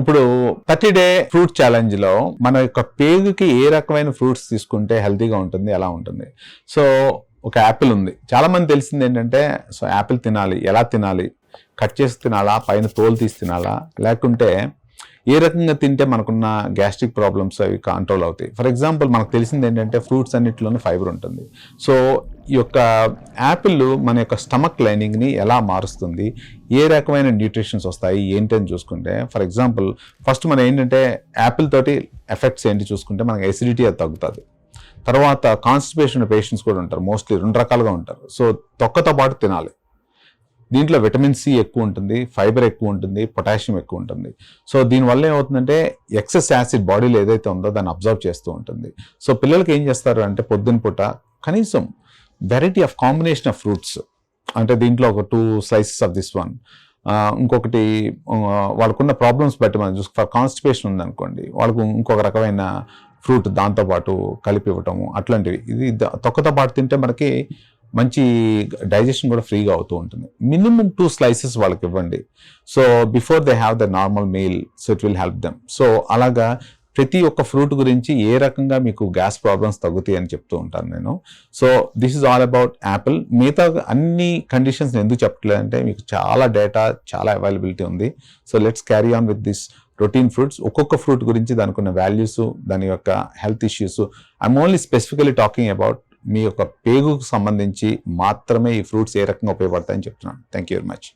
ఇప్పుడు 30-డే fruit challenge లో మన యొక్క పేగుకి ఏ రకమైన ఫ్రూట్స్ తీసుకుంటే హెల్తీగా ఉంటుంది, ఎలా ఉంటుంది. సో ఒక యాపిల్ ఉంది, చాలా మంది తెలిసింది ఏంటంటే సో యాపిల్ తినాలి, ఎలా తినాలి, కట్ చేసి తినాలా, పైన తోలు తీసి తినాలా, లేకుంటే ఏ రకంగా తింటే మనకున్న గ్యాస్ట్రిక్ ప్రాబ్లమ్స్ అవి కంట్రోల్ అవుతాయి. ఫర్ ఎగ్జాంపుల్ మనకు తెలిసింది ఏంటంటే ఫ్రూట్స్ అన్నిటిలోనూ ఫైబర్ ఉంటుంది. సో ఈ యొక్క యాపిల్ మన యొక్క స్టమక్ లైనింగ్ని ఎలా మారుస్తుంది, ఏ రకమైన న్యూట్రిషన్స్ వస్తాయి ఏంటి అని చూసుకుంటే, ఫర్ ఎగ్జాంపుల్ ఫస్ట్ మనం ఏంటంటే యాపిల్ తోటి ఎఫెక్ట్స్ ఏంటి చూసుకుంటే మనకి ఎసిడిటీ అది తగ్గుతుంది. తర్వాత కాన్స్టిపేషన్ పేషెంట్స్ కూడా ఉంటారు, మోస్ట్లీ 2 రకాలుగా ఉంటారు. సో తొక్కతో పాటు తినాలి. దీంట్లో విటమిన్ సి ఎక్కువ ఉంటుంది, ఫైబర్ ఎక్కువ ఉంటుంది, పొటాషియం ఎక్కువ ఉంటుంది. సో దీనివల్ల ఏమవుతుందంటే ఎక్సెస్ యాసిడ్ బాడీలో ఏదైతే ఉందో దాన్ని అబ్జర్వ్ చేస్తూ ఉంటుంది. సో పిల్లలకి ఏం చేస్తారు అంటే పొద్దున పూట కనీసం variety of combination of fruits, అంటే దీంట్లో ఒక 2 slices ఆఫ్ దిస్ వన్, ఇంకొకటి వాళ్ళకున్న ప్రాబ్లమ్స్ బట్టి మనం చూసుకో, కాన్స్టిపేషన్ ఉందనుకోండి వాళ్ళకు ఇంకొక రకమైన ఫ్రూట్ దాంతోపాటు కలిపి ఇవ్వటము అట్లాంటివి. ఇది తొక్కతో పాటు తింటే మనకి మంచి డైజెషన్ కూడా ఫ్రీగా అవుతూ ఉంటుంది. మినిమం 2 slices వాళ్ళకి ఇవ్వండి. So before they have the normal meal, so it will help them. So అలాగా ప్రతి ఒక్క ఫ్రూట్ గురించి ఏ రకంగా మీకు గ్యాస్ ప్రాబ్లమ్స్ తగ్గుతాయి అని చెప్తూ ఉంటాను నేను. So this is all about Apple. మిగతా అన్ని కండిషన్స్ ఎందుకు చెప్పట్లేదంటే మీకు చాలా డేటా, చాలా అవైలబిలిటీ ఉంది. So let's carry on with this protein fruits. ఒక్కొక్క ఫ్రూట్ గురించి దానికి ఉన్న వాల్యూస్, దాని యొక్క health issues, I'm only specifically talking about me యొక్క పేగుకు సంబంధించి మాత్రమే ఈ ఫ్రూట్స్ ఏ రకంగా ఉపయోగపడతాయని చెప్తున్నాను. Thank you very much.